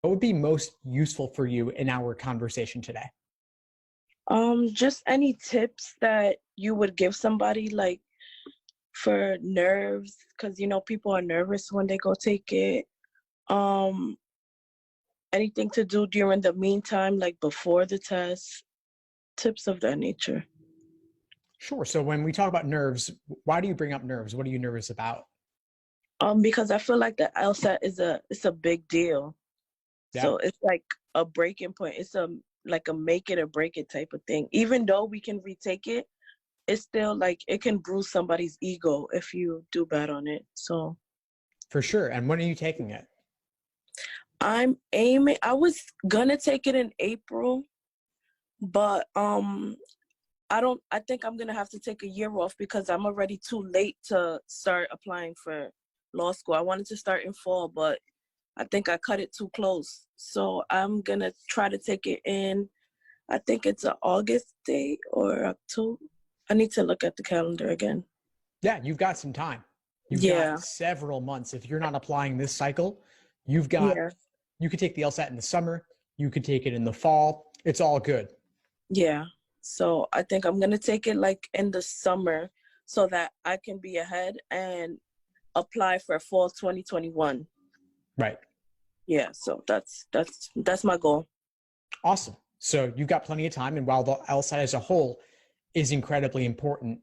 What would be most useful for you in our conversation today? Just any tips that you would give somebody, like for nerves, because people are nervous when they go take it. Anything to do during the meantime, like before the test, tips of that nature. Sure. So when we talk about nerves, why do you bring up nerves? What are you nervous about? Because I feel like the LSAT it's a big deal. Yeah. So it's like a breaking point. It's like a make it or break it type of thing. Even though we can retake it, it's still like it can bruise somebody's ego if you do bad on it. So For sure. And when are you taking it? I was gonna take it in April, but I think I'm gonna have to take a year off because I'm already too late to start applying for law school. I wanted to start in fall, but I think I cut it too close. So I'm gonna try to take it in, I think it's an August date or October. I need to look at the calendar again. Yeah, you've got some time. You've Yeah. got several months. If you're not applying this cycle, you could take the LSAT in the summer. You could take it in the fall. It's all good. Yeah. So I think I'm going to take it like in the summer so that I can be ahead and apply for fall 2021. Right. Yeah. So that's my goal. Awesome. So you've got plenty of time. And while the LSAT as a whole is incredibly important,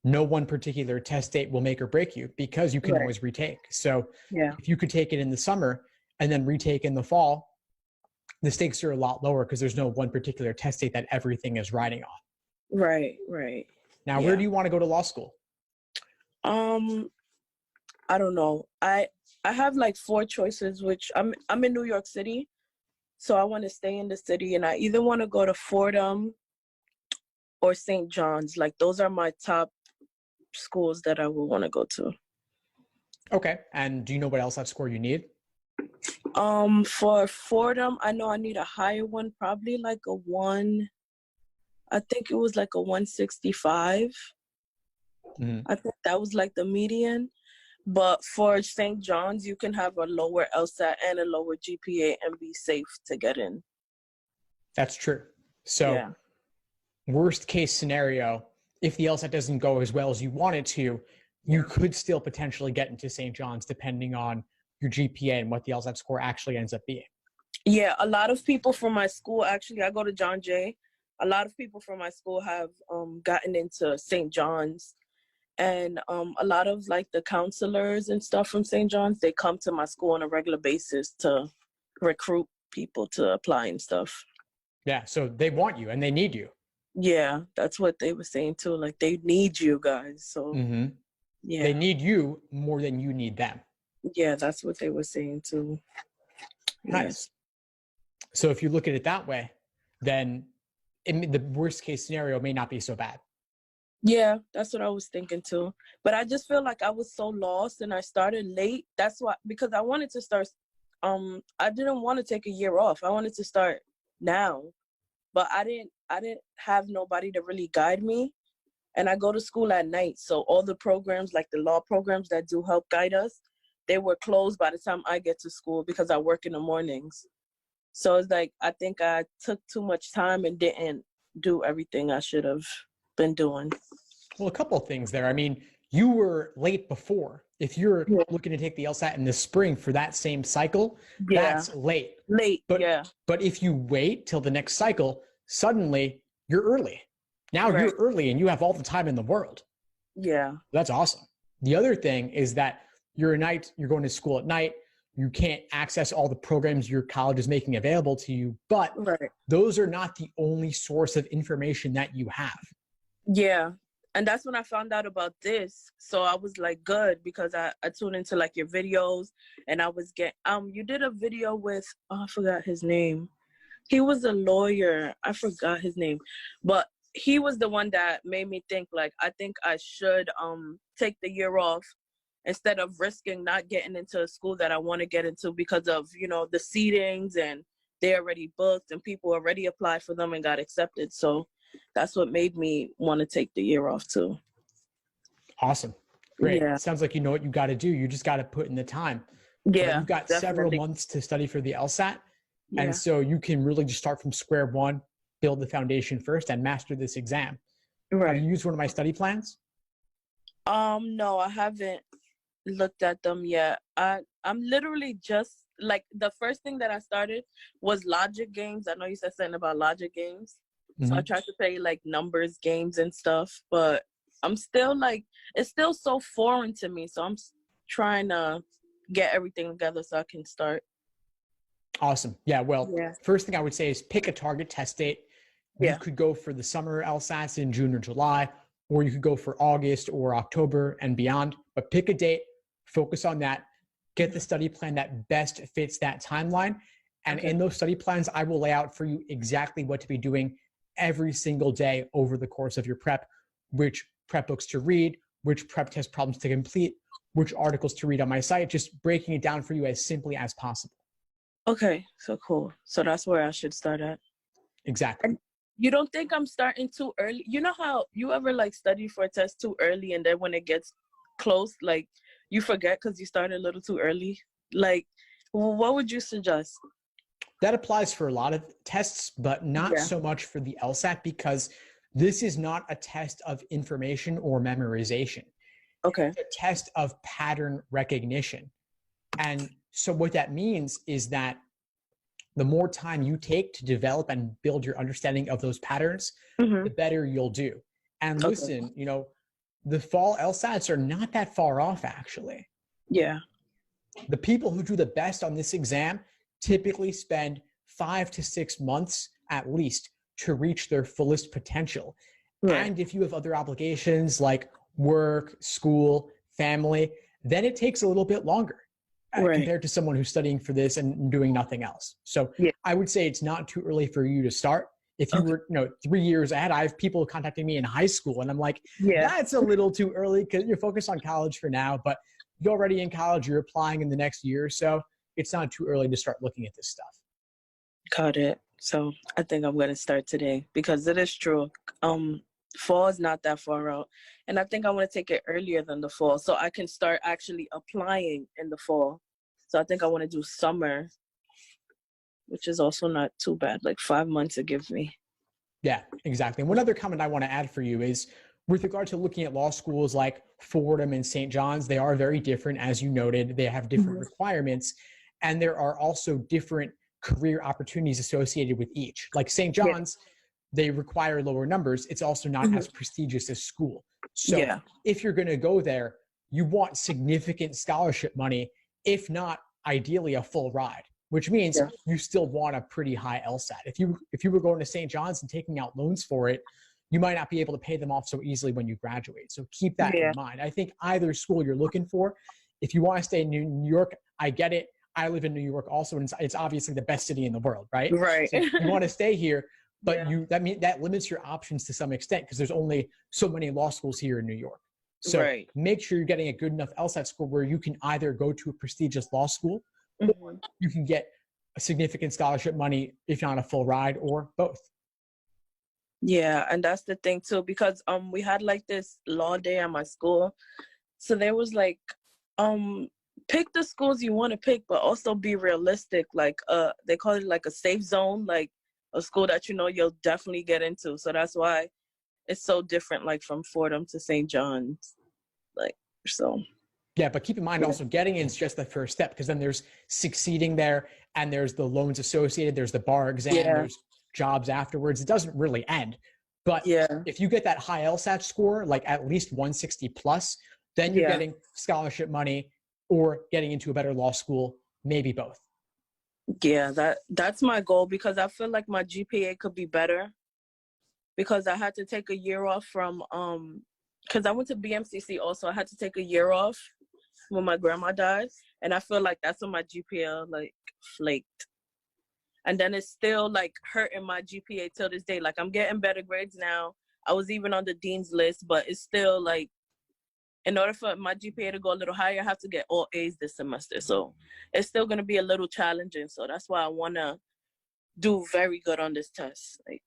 no one particular test date will make or break you because you can always retake. So if you could take it in the summer and then retake in the fall, the stakes are a lot lower because there's no one particular test date that everything is riding on. Right. Now, where do you want to go to law school? I don't know. I have like 4 choices, which I'm in New York City. So I want to stay in the city, and I either want to go to Fordham or St. John's. Like those are my top schools that I would want to go to. Okay. And do you know what LSAT score you need? For Fordham, I know I need a higher one, probably like a 1. I think it was like a 165. Mm-hmm. I think that was like the median. But for St. John's, you can have a lower LSAT and a lower GPA and be safe to get in. That's true. So worst case scenario, if the LSAT doesn't go as well as you want it to, you could still potentially get into St. John's depending on your GPA and what the LSAT score actually ends up being. Yeah, a lot of people from my school, actually, I go to John Jay. A lot of people from my school have gotten into St. John's. And a lot of like the counselors and stuff from St. John's, they come to my school on a regular basis to recruit people to apply and stuff. Yeah, so they want you and they need you. Yeah, that's what they were saying too. Like they need you guys. So yeah, they need you more than you need them. Yeah, that's what they were saying too. Nice. So if you look at it that way, then the worst case scenario may not be so bad. Yeah, that's what I was thinking too. But I just feel like I was so lost and I started late. That's why, because I wanted to start, I didn't want to take a year off. I wanted to start now, but I didn't have nobody to really guide me. And I go to school at night. So all the programs, like the law programs that do help guide us, they were closed by the time I get to school because I work in the mornings. So it's like, I think I took too much time and didn't do everything I should have been doing. Well, a couple of things there. I mean, you were late before. If you're looking to take the LSAT in the spring for that same cycle, that's late. But if you wait till the next cycle, suddenly you're early. Now you're early and you have all the time in the world. Yeah. That's awesome. The other thing is that you're going to school at night. You can't access all the programs your college is making available to you, but those are not the only source of information that you have. Yeah. And that's when I found out about this. So I was like, good, because I tuned into like your videos and I was you did a video with, I forgot his name. He was a lawyer. I forgot his name, but he was the one that made me think like, I think I should take the year off instead of risking not getting into a school that I want to get into because of, the seatings and they already booked and people already applied for them and got accepted. So that's what made me want to take the year off too. Awesome. Great. Yeah. Sounds like you know what you got to do. You just got to put in the time. Yeah. But you've got several months to study for the LSAT. Yeah. And so you can really just start from square one, build the foundation first, and master this exam. Right. Have you used one of my study plans? No, I haven't looked at them yet. I'm literally just like, the first thing that I started was logic games. I know you said something about logic games. Mm-hmm. So I tried to play like numbers games and stuff, but I'm still like, it's still so foreign to me. So I'm trying to get everything together so I can start. Awesome. Yeah. Well, first thing I would say is pick a target test date. You could go for the summer LSATs in June or July, or you could go for August or October and beyond, but pick a date, focus on that, get the study plan that best fits that timeline. And in those study plans, I will lay out for you exactly what to be doing every single day over the course of your prep, which prep books to read, which prep test problems to complete, which articles to read on my site, just breaking it down for you as simply as possible. Okay, so cool. So that's where I should start at. Exactly. And you don't think I'm starting too early? You know how you ever like study for a test too early and then when it gets close, like you forget because you started a little too early? Like, what would you suggest? That applies for a lot of tests, but not so much for the LSAT, because this is not a test of information or memorization. Okay. It's a test of pattern recognition. And so what that means is that the more time you take to develop and build your understanding of those patterns, the better you'll do. And listen, you know, the fall LSATs are not that far off, actually. Yeah. The people who do the best on this exam typically spend 5 to 6 months at least to reach their fullest potential. Right. And if you have other obligations like work, school, family, then it takes a little bit longer compared to someone who's studying for this and doing nothing else. So I would say it's not too early for you to start. If you were, 3 years ahead, I have people contacting me in high school and I'm like, that's a little too early because you're focused on college for now, but you're already in college, you're applying in the next year or so. It's not too early to start looking at this stuff. Got it. So I think I'm going to start today because it is true. Fall is not that far out. And I think I want to take it earlier than the fall so I can start actually applying in the fall. So I think I want to do summer, which is also not too bad, like 5 months to give me. Yeah, exactly. And one other comment I want to add for you is with regard to looking at law schools like Fordham and St. John's, they are very different. As you noted, they have different requirements. And there are also different career opportunities associated with each. Like St. John's, they require lower numbers. It's also not as prestigious as school. So if you're going to go there, you want significant scholarship money, if not ideally a full ride, which means you still want a pretty high LSAT. If you were going to St. John's and taking out loans for it, you might not be able to pay them off so easily when you graduate. So keep that in mind. I think either school you're looking for, if you want to stay in New York, I get it. I live in New York also, and it's obviously the best city in the world, right? Right. So you want to stay here, but that limits your options to some extent because there's only so many law schools here in New York. So make sure you're getting a good enough LSAT score where you can either go to a prestigious law school or you can get a significant scholarship money, if not a full ride, or both. Yeah, and that's the thing too, because we had like this law day at my school. So there was like pick the schools you want to pick, but also be realistic. Like they call it like a safe zone, like a school that you'll definitely get into. So that's why it's so different, like from Fordham to St. John's. Like so. Yeah, but keep in mind also getting in is just the first step because then there's succeeding there and there's the loans associated, there's the bar exam, there's jobs afterwards. It doesn't really end. But if you get that high LSAT score, like at least 160 plus, then you're getting scholarship money or getting into a better law school, maybe both. Yeah, that's my goal because I feel like my GPA could be better because I had to take a year off from because I went to BMCC also. I had to take a year off when my grandma died, and I feel like that's when my GPA like flaked. And then it's still like hurting my GPA till this day. Like I'm getting better grades now. I was even on the dean's list, but it's still like, in order for my GPA to go a little higher, I have to get all A's this semester. So it's still going to be a little challenging. So that's why I want to do very good on this test. Like,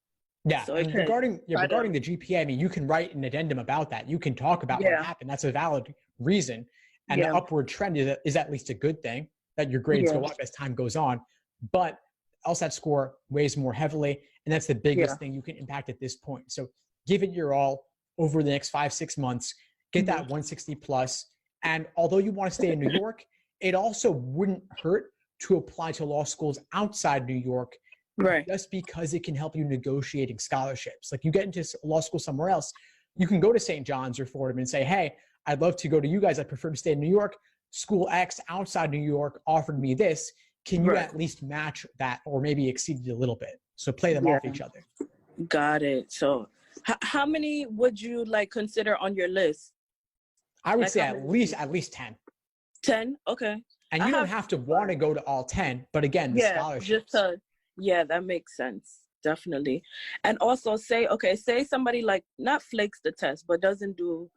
Yeah, So and regarding the GPA, I mean, you can write an addendum about that. You can talk about what happened. That's a valid reason. And the upward trend is at least a good thing, that your grades go up as time goes on. But LSAT score weighs more heavily, and that's the biggest thing you can impact at this point. So give it your all over the next 5-6 months. Get that 160 plus. And although you want to stay in New York, it also wouldn't hurt to apply to law schools outside New York, just because it can help you negotiating scholarships. Like, you get into law school somewhere else, you can go to St. John's or Fordham and say, hey, I'd love to go to you guys. I prefer to stay in New York. School X outside New York offered me this. Can you at least match that, or maybe exceed it a little bit? So play them off each other. Got it. So how many would you like consider on your list? I would say at least 10. 10? Okay. And you don't have to want to go to all 10, but again, the scholarships. That makes sense. Definitely. And also say somebody like not flakes the test, but doesn't do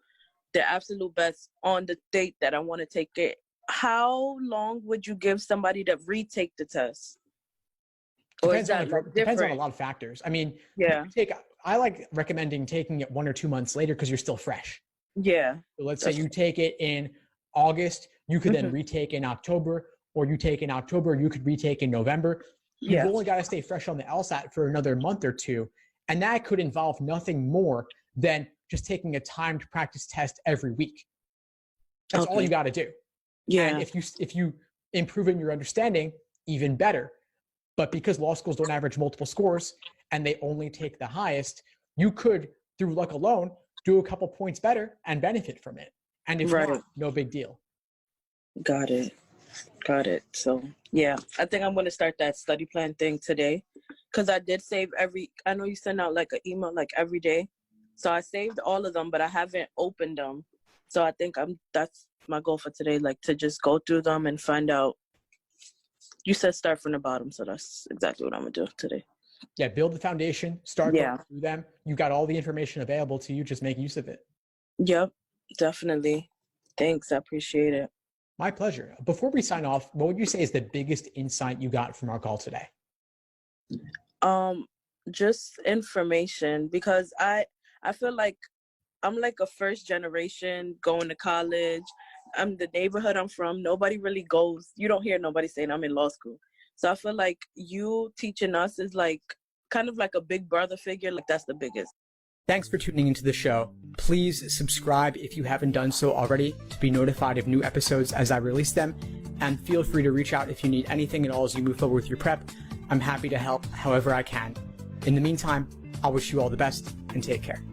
the absolute best on the date that I want to take it. How long would you give somebody to retake the test? Depends on a lot of factors. I mean, I like recommending taking it 1 or 2 months later because you're still fresh. Yeah. So let's say you take it in August, you could then retake in October, or you take in October, you could retake in November. You've only got to stay fresh on the LSAT for another month or two. And that could involve nothing more than just taking a timed practice test every week. That's all you got to do. Yeah. And if you improve in your understanding, even better. But because law schools don't average multiple scores and they only take the highest, you could, through luck alone, do a couple points better and benefit from it. And if not, no big deal. Got it. So yeah, I think I'm going to start that study plan thing today, because I did save I know you send out like an email like every day. So I saved all of them, but I haven't opened them. So I think that's my goal for today, like to just go through them and find out. You said start from the bottom, so that's exactly what I'm going to do today. Yeah, build the foundation, start going through them. You got all the information available to you, just make use of it. Yep, definitely. Thanks, I appreciate it. My pleasure. Before we sign off, what would you say is the biggest insight you got from our call today? Just information, because I feel like I'm like a first generation going to college. I'm the neighborhood I'm from. Nobody really goes. You don't hear nobody saying I'm in law school. So I feel like you teaching us is like kind of like a big brother figure. Like, that's the biggest. Thanks for tuning into the show. Please subscribe if you haven't done so already to be notified of new episodes as I release them. And feel free to reach out if you need anything at all as you move forward with your prep. I'm happy to help however I can. In the meantime, I'll wish you all the best and take care.